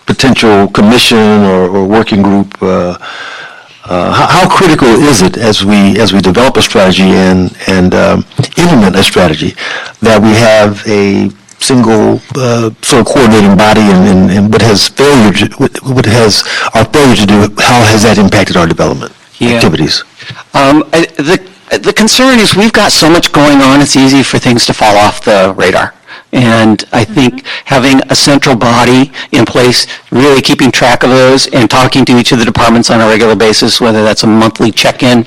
[SPEAKER 1] potential commission or working group. How critical is it as we develop a strategy and implement a strategy that we have a single sort of coordinating body and what has our failure to do, how has that impacted our development activities?
[SPEAKER 12] The concern is we've got so much going on, it's easy for things to fall off the radar. And I think having a central body in place, really keeping track of those and talking to each of the departments on a regular basis, whether that's a monthly check-in,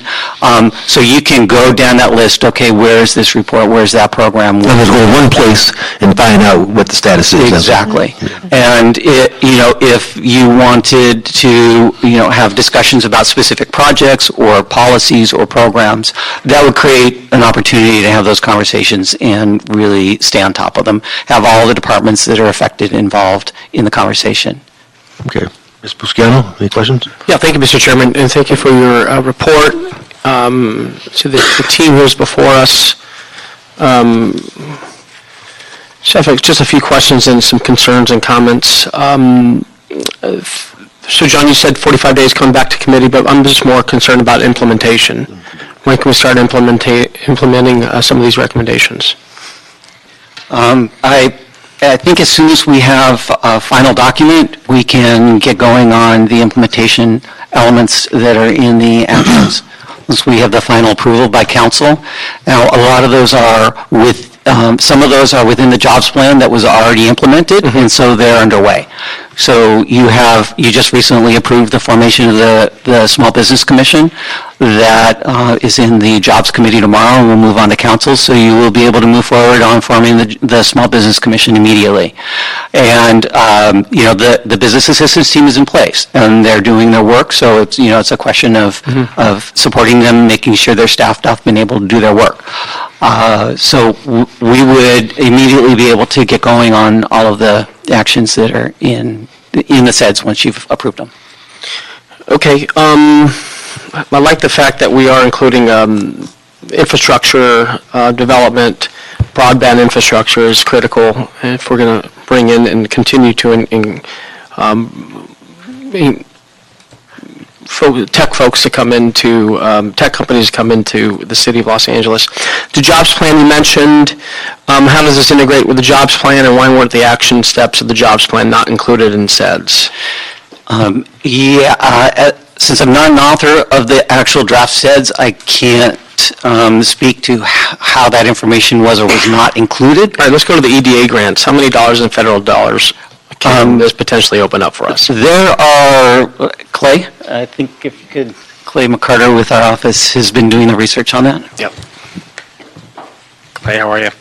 [SPEAKER 12] so you can go down that list, okay, where's this report, where's that program?
[SPEAKER 1] And just go to one place and find out what the status is.
[SPEAKER 12] Exactly. And if you wanted to, have discussions about specific projects or policies or programs, that would create an opportunity to have those conversations and really stay on top of them. Have all the departments that are affected involved in the conversation.
[SPEAKER 1] Okay. Ms. Buscano, any questions?
[SPEAKER 13] Yeah, thank you, Mr. Chairman, and thank you for your report. To the team who's before us, just a few questions and some concerns and comments. So, John, you said 45 days coming back to committee, but I'm just more concerned about implementation. When can we start implementing some of these recommendations?
[SPEAKER 12] I I think as soon as we have a final document, we can get going on the implementation elements that are in the actions. Once we have the final approval by council. Now, a lot of those are some of those are within the jobs plan that was already implemented, and so they're underway. So you just recently approved the formation of the Small Business Commission that is in the Jobs Committee tomorrow, and will move on to council, so you will be able to move forward on forming the Small Business Commission immediately. And, the business assistance team is in place, and they're doing their work, so it's a question of supporting them, making sure they're staffed up and able to do their work. So we would immediately be able to get going on all of the actions that are in the SEDS once you've approved them.
[SPEAKER 13] Okay, I like the fact that we are including infrastructure development. Broadband infrastructure is critical if we're going to bring in and continue to tech folks to come into, tech companies to come into the city of Los Angeles. The jobs plan you mentioned, how does this integrate with the jobs plan, and why weren't the action steps of the jobs plan not included in SEDS?
[SPEAKER 12] Since I'm not an author of the actual draft SEDS, I can't speak to how that information was or was not included.
[SPEAKER 13] All right, let's go to the EDA grants. How many dollars in federal dollars can this potentially open up for us?
[SPEAKER 12] There are, Clay, I think if you could, Clay McCarter with our office has been doing the research on that.
[SPEAKER 13] Yep. Clay, how are you?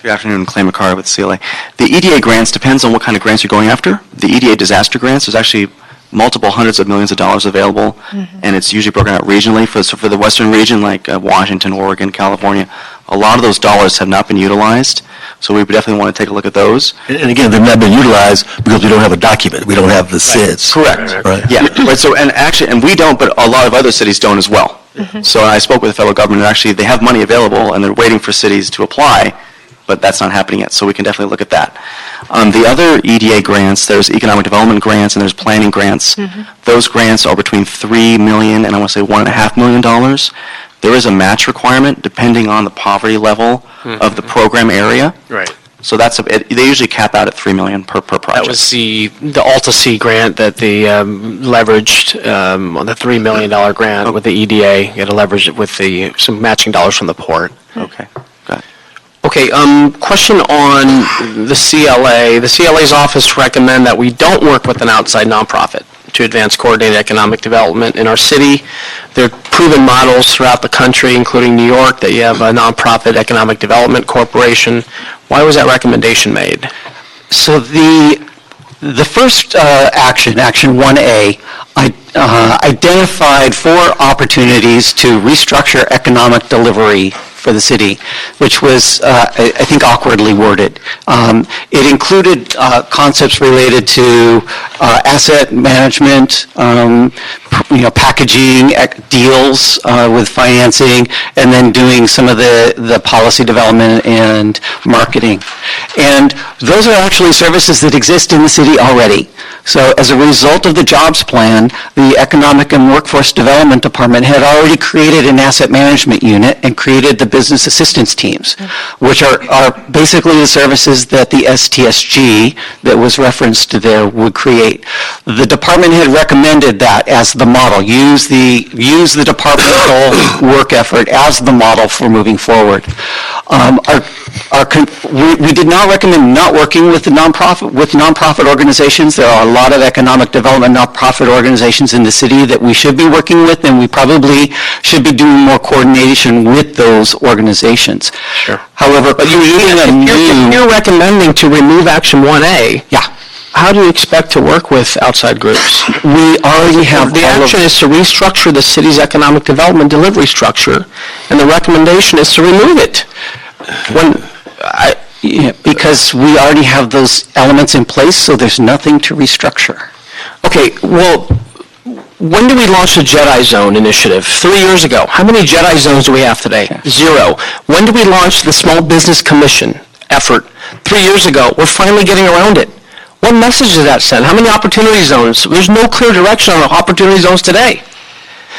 [SPEAKER 14] Good afternoon, Clay McCarter with CLA. The EDA grants depends on what kind of grants you're going after. The EDA disaster grants, there's actually multiple hundreds of millions of dollars available, and it's usually broken out regionally. So for the western region, like Washington, Oregon, California, a lot of those dollars have not been utilized, so we would definitely want to take a look at those.
[SPEAKER 1] And again, they've not been utilized because we don't have a document. We don't have the SIDS.
[SPEAKER 14] Correct.
[SPEAKER 1] Right.
[SPEAKER 14] Yeah. Right. So, and we don't, but a lot of other cities don't as well. So I spoke with the federal government, and actually they have money available, and they're waiting for cities to apply, but that's not happening yet, so we can definitely look at that. The other EDA grants, there's economic development grants and there's planning grants. Those grants are between $3 million and I want to say $1.5 million. There is a match requirement depending on the poverty level of the program area.
[SPEAKER 13] Right.
[SPEAKER 14] So they usually cap out at $3 million per project.
[SPEAKER 13] That was the Alta-C grant that they leveraged on the $3 million grant with the EDA. You had to leverage it with some matching dollars from the port.
[SPEAKER 14] Okay. Got it.
[SPEAKER 13] Okay, question on the CLA. The CLA's office recommend that we don't work with an outside nonprofit to advance coordinated economic development in our city. There are proven models throughout the country, including New York, that you have a nonprofit economic development corporation. Why was that recommendation made?
[SPEAKER 12] So the first action 1A, identified 4 opportunities to restructure economic delivery for the city, which was, I think, awkwardly worded. It included concepts related to asset management, packaging deals with financing, and then doing some of the policy development and marketing. And those are actually services that exist in the city already. So as a result of the jobs plan, the Economic and Workforce Development Department had already created an asset management unit and created the business assistance teams, which are basically the services that the STSG that was referenced there would create. The department had recommended that as the model. Use the departmental work effort as the model for moving forward. We did not recommend not working with nonprofit organizations. There are a lot of economic development nonprofit organizations in the city that we should be working with, and we probably should be doing more coordination with those organizations.
[SPEAKER 13] Sure.
[SPEAKER 12] However,
[SPEAKER 13] if you're recommending to remove Action 1A,
[SPEAKER 12] yeah.
[SPEAKER 13] How do you expect to work with outside groups?
[SPEAKER 12] We already have
[SPEAKER 13] the action is to restructure the city's economic development delivery structure, and the recommendation is to remove it.
[SPEAKER 12] Because we already have those elements in place, so there's nothing to restructure.
[SPEAKER 13] Okay, well, when did we launch the Jedi Zone initiative? 3 years ago. How many Jedi Zones do we have today? 0. When did we launch the Small Business Commission effort? 3 years ago. We're finally getting around it. What message does that send? How many opportunity zones? There's no clear direction on opportunity zones today.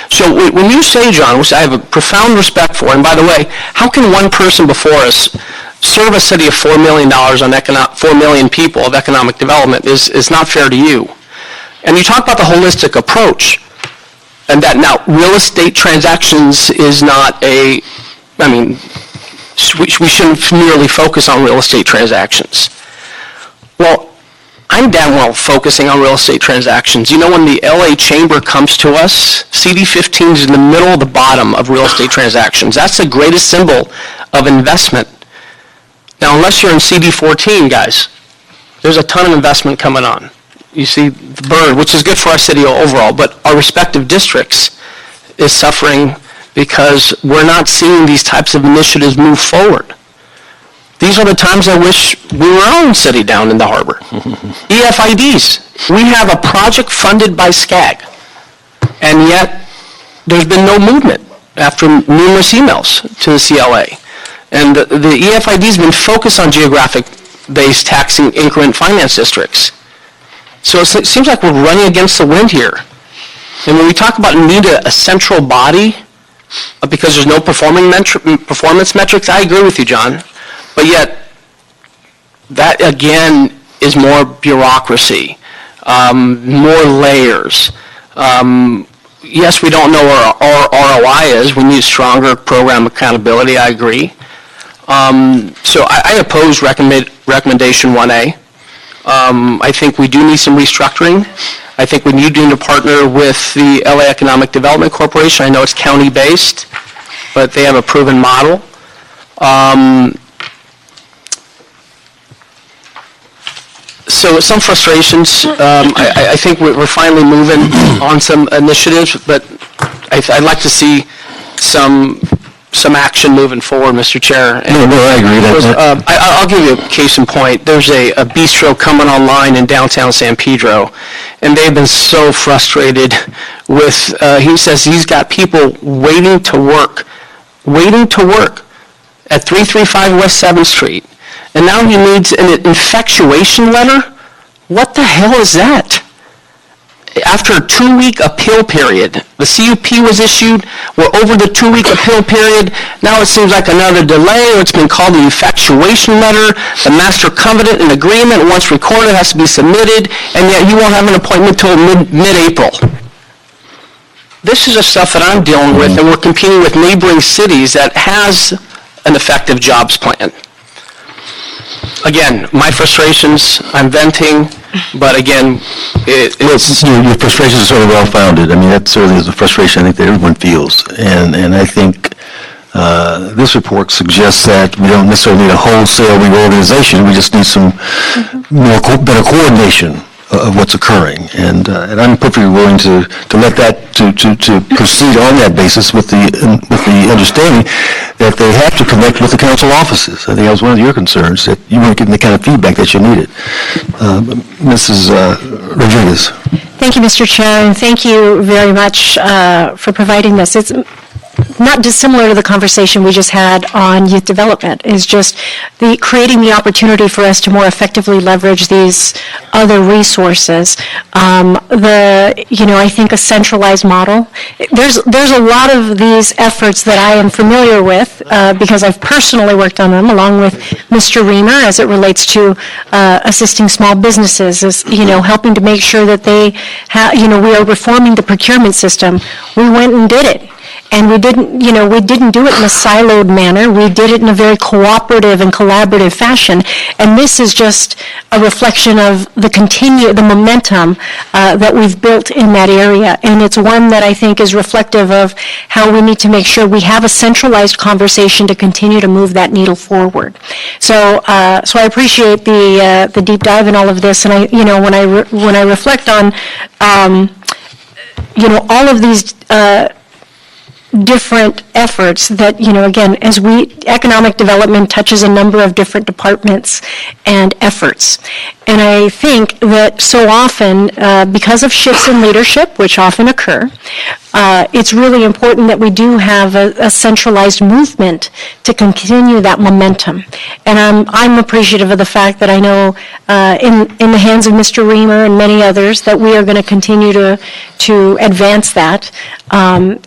[SPEAKER 13] So when you say, John, which I have a profound respect for, and by the way, how can one person before us serve a city of $4 million on 4 million people of economic development is not fair to you. And you talk about the holistic approach, and that now real estate transactions is not we shouldn't merely focus on real estate transactions. Well, I'm damn well focusing on real estate transactions. You know, when the LA Chamber comes to us, CD15 is in the middle of the bottom of real estate transactions. That's the greatest symbol of investment. Now, unless you're in CD14, guys, there's a ton of investment coming on. You see the bird, which is good for our city overall, but our respective districts is suffering because we're not seeing these types of initiatives move forward. These are the times I wish we were our own city down in the harbor. EFIDs. We have a project funded by SCAG, and yet there's been no movement after numerous emails to the CLA. And the EFID's been focused on geographic-based taxing increment finance districts. So it seems like we're running against the wind here. And when we talk about need a central body because there's no performance metrics, I agree with you, John. But yet, that again is more bureaucracy, more layers. Yes, we don't know what our ROI is. We need stronger program accountability, I agree. So I oppose recommendation 1A. I think we do need some restructuring. I think we need to partner with the LA Economic Development Corporation. I know it's county-based, but they have a proven model. So some frustrations. I think we're finally moving on some initiatives, but I'd like to see some action moving forward, Mr. Chair.
[SPEAKER 1] No, I agree.
[SPEAKER 13] I'll give you a case in point. There's a bistro coming online in downtown San Pedro, and they've been so frustrated with, he says he's got people waiting to work at 335 West 7th Street, and now he needs an infatuation letter? What the hell is that? After a 2-week appeal period, the CUP was issued, we're over the 2-week appeal period, now it seems like another delay, or it's been called the infatuation letter, the master covenant and agreement, once recorded, has to be submitted, and yet you won't have an appointment until mid-April. This is the stuff that I'm dealing with, and we're competing with neighboring cities that has an effective jobs plan. Again, my frustrations, I'm venting, but again,
[SPEAKER 1] your frustrations are sort of well-founded. I mean, that certainly is a frustration I think that everyone feels. And I think this report suggests that we don't necessarily need a wholesale reorganization. We just need some better coordination of what's occurring. And I'm perfectly willing to let that, to proceed on that basis with the understanding that they have to connect with the council offices. I think that was one of your concerns, that you weren't getting the kind of feedback that you needed. Mrs. Rodriguez.
[SPEAKER 10] Thank you, Mr. Chair, and thank you very much for providing this. It's not dissimilar to the conversation we just had on youth development. Is just creating the opportunity for us to more effectively leverage these other resources. I think a centralized model. There's a lot of these efforts that I am familiar with because I've personally worked on them along with Mr. Reamer as it relates to assisting small businesses, helping to make sure that they we are reforming the procurement system. We went and did it. And we didn't do it in a siloed manner. We did it in a very cooperative and collaborative fashion. And this is just a reflection of the momentum that we've built in that area. And it's one that I think is reflective of how we need to make sure we have a centralized conversation to continue to move that needle forward. So I appreciate the deep dive in all of this. And when I reflect on all of these different efforts that, again, economic development touches a number of different departments and efforts. And I think that so often, because of shifts in leadership, which often occur, it's really important that we do have a centralized movement to continue that momentum. And I'm appreciative of the fact that I know in the hands of Mr. Reamer and many others that we are going to continue to advance that. And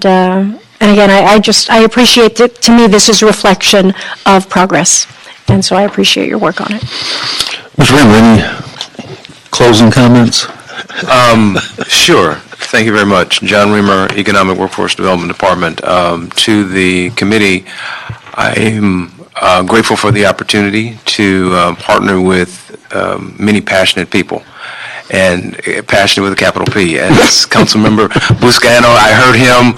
[SPEAKER 10] again, I appreciate that. To me, this is a reflection of progress. And so I appreciate your work on it.
[SPEAKER 1] Mr. Rimmer, any closing comments?
[SPEAKER 15] Sure. Thank you very much. John Reamer, Economic Workforce Development Department. To the committee, I'm grateful for the opportunity to partner with many passionate people, and passionate with a capital P. As Councilmember Buscaino, I heard him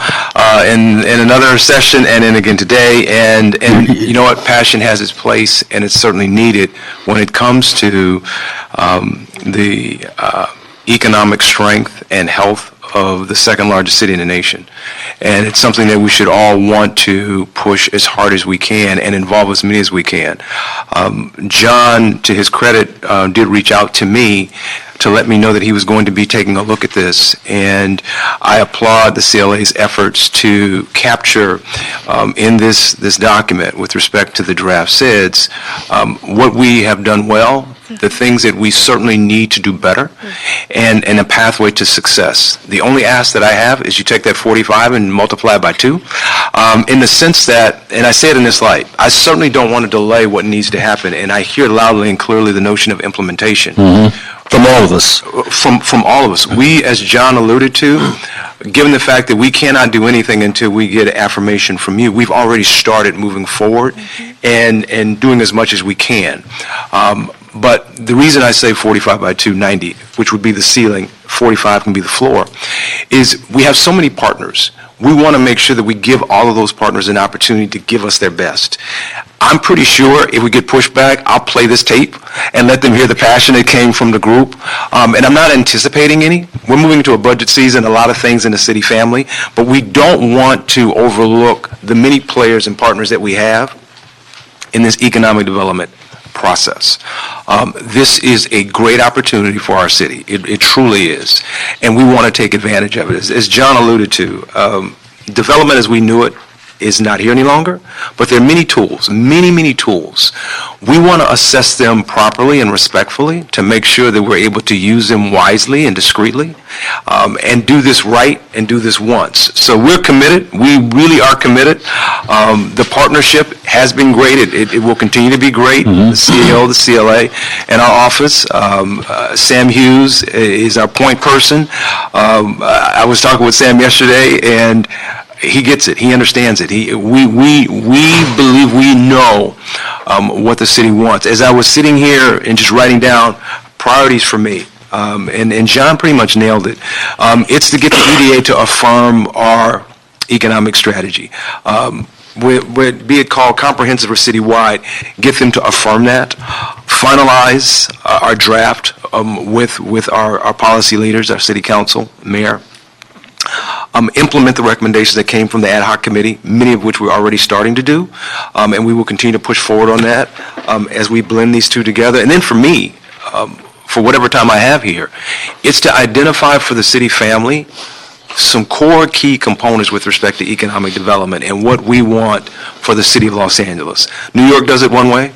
[SPEAKER 15] in another session and then again today, and you know what? Passion has its place, and it's certainly needed when it comes to the economic strength and health of the second largest city in the nation. And it's something that we should all want to push as hard as we can and involve as many as we can. John, to his credit, did reach out to me to let me know that he was going to be taking a look at this. And I applaud the CLA's efforts to capture in this document with respect to the draft SIDS what we have done well, the things that we certainly need to do better, and a pathway to success. The only ask that I have is you take that 45 and multiply it by 2, in the sense that, and I say it in this light, I certainly don't want to delay what needs to happen, and I hear loudly and clearly the notion of implementation.
[SPEAKER 1] From all of us.
[SPEAKER 15] From all of us. We, as John alluded to, given the fact that we cannot do anything until we get affirmation from you, we've already started moving forward and doing as much as we can. But the reason I say 45 by 2, 90, which would be the ceiling, 45 can be the floor, is we have so many partners. We want to make sure that we give all of those partners an opportunity to give us their best. I'm pretty sure if we get pushback, I'll play this tape and let them hear the passion that came from the group. And I'm not anticipating any. We're moving into a budget season, a lot of things in the city family, but we don't want to overlook the many players and partners that we have in this economic development process. This is a great opportunity for our city. It truly is. And we want to take advantage of it. As John alluded to, development as we knew it is not here any longer, but there are many tools, many tools. We want to assess them properly and respectfully to make sure that we're able to use them wisely and discreetly, and do this right and do this once. So we're committed. We really are committed. The partnership has been great. It will continue to be great. The CEO, the CLA, and our office. Sam Hughes is our point person. I was talking with Sam yesterday, and he gets it. He understands it. We believe we know what the city wants. As I was sitting here and just writing down priorities for me, and John pretty much nailed it. It's to get the EDA to affirm our economic strategy. Be it called comprehensive or citywide, get them to affirm that, finalize our draft with our policy leaders, our city council, mayor, implement the recommendations that came from the ad hoc committee, many of which we're already starting to do, and we will continue to push forward on that as we blend these two together. And then for me, for whatever time I have here, it's to identify for the city family some core key components with respect to economic development and what we want for the city of Los Angeles. New York does it one way,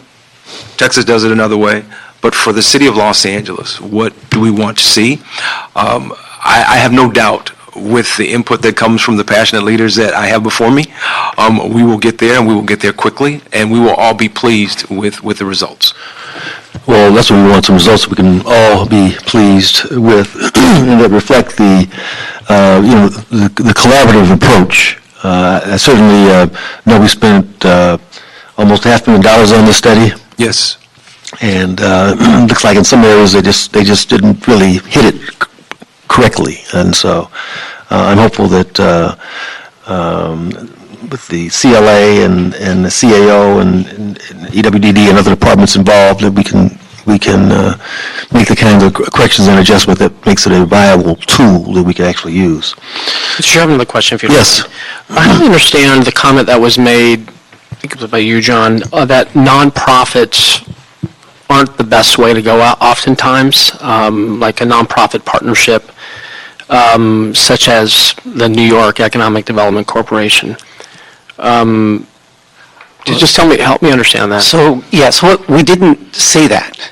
[SPEAKER 15] Texas does it another way, but for the city of Los Angeles, what do we want to see? I have no doubt with the input that comes from the passionate leaders that I have before me, we will get there, and we will get there quickly, and we will all be pleased with the results.
[SPEAKER 1] Well, that's what we want, some results we can all be pleased with, and that reflect the collaborative approach. I certainly know we spent almost $500,000 on this study.
[SPEAKER 15] Yes.
[SPEAKER 1] And looks like in some areas they just didn't really hit it correctly, and so I'm hopeful that with the CLA and the CAO and EWDD and other departments involved, that we can make the kinds of corrections and adjustment that makes it a viable tool that we can actually use.
[SPEAKER 13] Mr. Chairman, another question, if you don't
[SPEAKER 1] Yes.
[SPEAKER 13] mind. I don't understand the comment that was made, I think it was by you, John, that nonprofits aren't the best way to go out oftentimes, like a nonprofit partnership, such as the New York Economic Development Corporation. Just help me understand that.
[SPEAKER 12] So we didn't say that.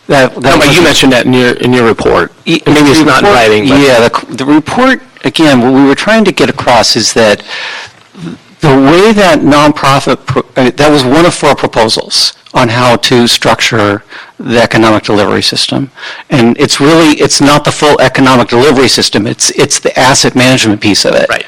[SPEAKER 13] But you mentioned that in your report. Maybe it's not in writing. But
[SPEAKER 12] Yeah, the report, again, what we were trying to get across is that The way that that was one of 4 proposals on how to structure the economic delivery system. And it's not the full economic delivery system, it's the asset management piece of it. Right?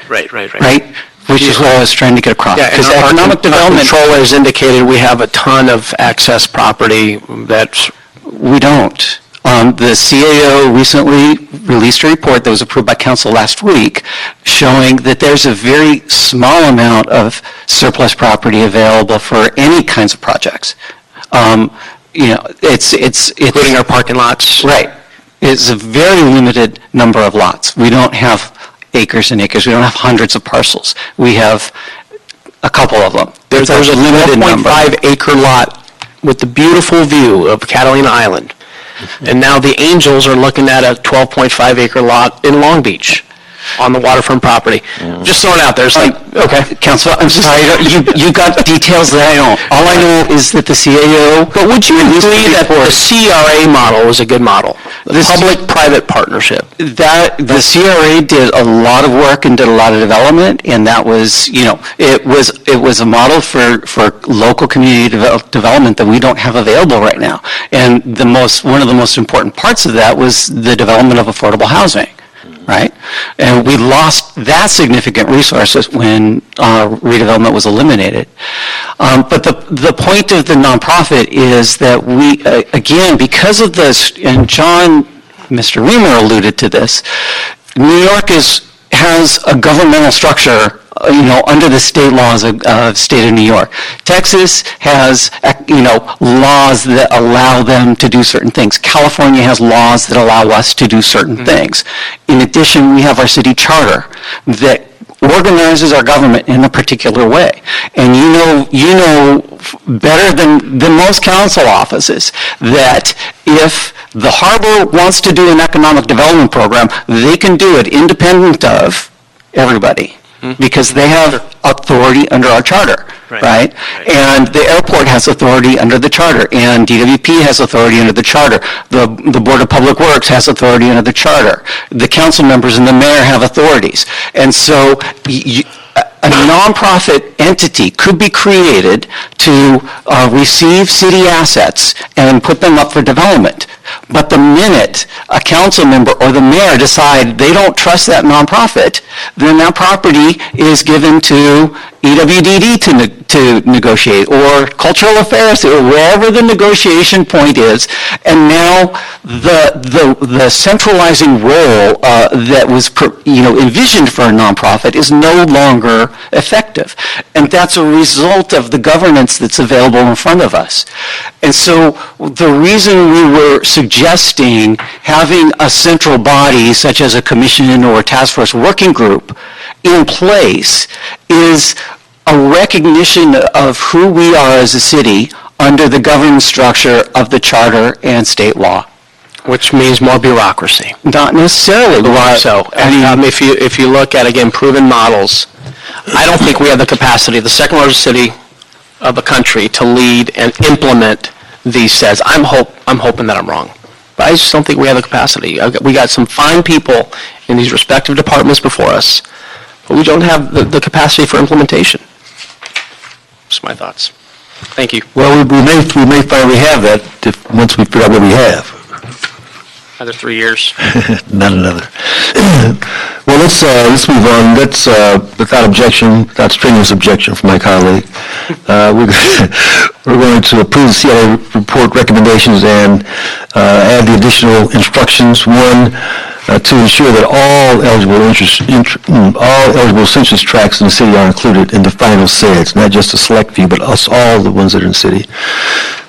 [SPEAKER 12] Which is what I was trying to get across.
[SPEAKER 13] Yeah,
[SPEAKER 12] Because
[SPEAKER 13] and
[SPEAKER 12] economic
[SPEAKER 13] our
[SPEAKER 12] development,
[SPEAKER 13] controller has indicated we have a ton of excess property that's,
[SPEAKER 12] we don't. The CAO recently released a report that was approved by council last week showing that there's a very small amount of surplus property available for any kinds of projects. It's
[SPEAKER 13] including our parking lots.
[SPEAKER 12] Right. It's a very limited number of lots. We don't have acres and acres. We don't have hundreds of parcels. We have a couple of them.
[SPEAKER 13] There's a
[SPEAKER 12] limited number.
[SPEAKER 13] 4.5 acre lot with the beautiful view of Catalina Island. And now the Angels are looking at a 12.5 acre lot in Long Beach on the waterfront property. Just throwing it out there. It's like, okay.
[SPEAKER 12] Council, I'm sorry, you got details that I don't. All I know is that the CAO...
[SPEAKER 13] But would you agree that the CRA model was a good model? The public-private partnership.
[SPEAKER 12] The CRA did a lot of work and did a lot of development, and that was, it was a model for local community development that we don't have available right now. And one of the most important parts of that was the development of affordable housing. Right? And we lost that significant resources when redevelopment was eliminated. But the point of the nonprofit is that we, again, because of this, and Mr. Reamer alluded to this, New York has a governmental structure under the state laws of state of New York. Texas has, laws that allow them to do certain things. California has laws that allow us to do certain things. In addition, we have our city charter that organizes our government in a particular way. And you know better than most council offices that if the harbor wants to do an economic development program, they can do it independent of everybody. Because they have authority under our charter, right? And the airport has authority under the charter, and DWP has authority under the charter. The Board of Public Works has authority under the charter. The council members and the mayor have authorities. And so a nonprofit entity could be created to receive city assets and put them up for development. But the minute a council member or the mayor decide they don't trust that nonprofit, then that property is given to EWDD to negotiate, or cultural affairs, or wherever the negotiation point is. And now the centralizing role that was envisioned for a nonprofit is no longer effective. And that's a result of the governance that's available in front of us. And so the reason we were suggesting having a central body such as a commission or a task force working group in place is a recognition of who we are as a city under the governance structure of the charter and state law.
[SPEAKER 13] Which means more bureaucracy.
[SPEAKER 12] Not necessarily.
[SPEAKER 13] So, if you look at, again, proven models, I don't think we have the capacity, the second largest city of the country, to lead and implement these sets. I'm hoping that I'm wrong. But I just don't think we have the capacity. We got some fine people in these respective departments before us, but we don't have the capacity for implementation. Just my thoughts. Thank you.
[SPEAKER 1] Well, we may finally have that once we figure out what we have.
[SPEAKER 13] Another 3 years.
[SPEAKER 1] Not another. Well, let's move on. Let's, without objection, without strenuous objection from my colleague, we're going to approve the CLA report recommendations and add the additional instructions. One, to ensure that all eligible census tracts in the city are included in the final sets, not just a select few, but all the ones that are in the city.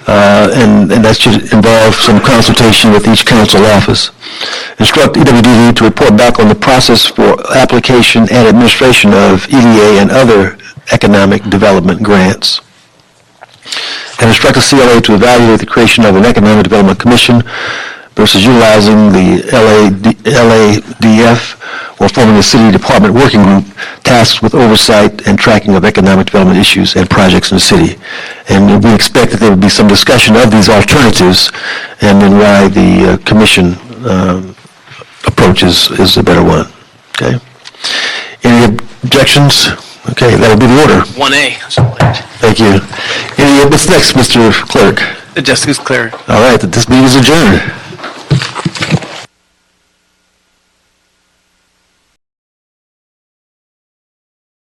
[SPEAKER 1] And that should involve some consultation with each council office. Instruct EWDD to report back on the process for application and administration of EDA and other economic development grants. And instruct the CLA to evaluate the creation of an economic development commission versus utilizing the LADF or forming a city department working group tasked with oversight and tracking of economic development issues and projects in the city. And we expect that there would be some discussion of these alternatives and then why the commission approach is a better one. Okay? Any objections? Okay, that'll be the order.
[SPEAKER 2] 1A.
[SPEAKER 1] Thank you. What's next, Mr. Clerk?
[SPEAKER 2] The desk is clear.
[SPEAKER 1] All right, this meeting is adjourned.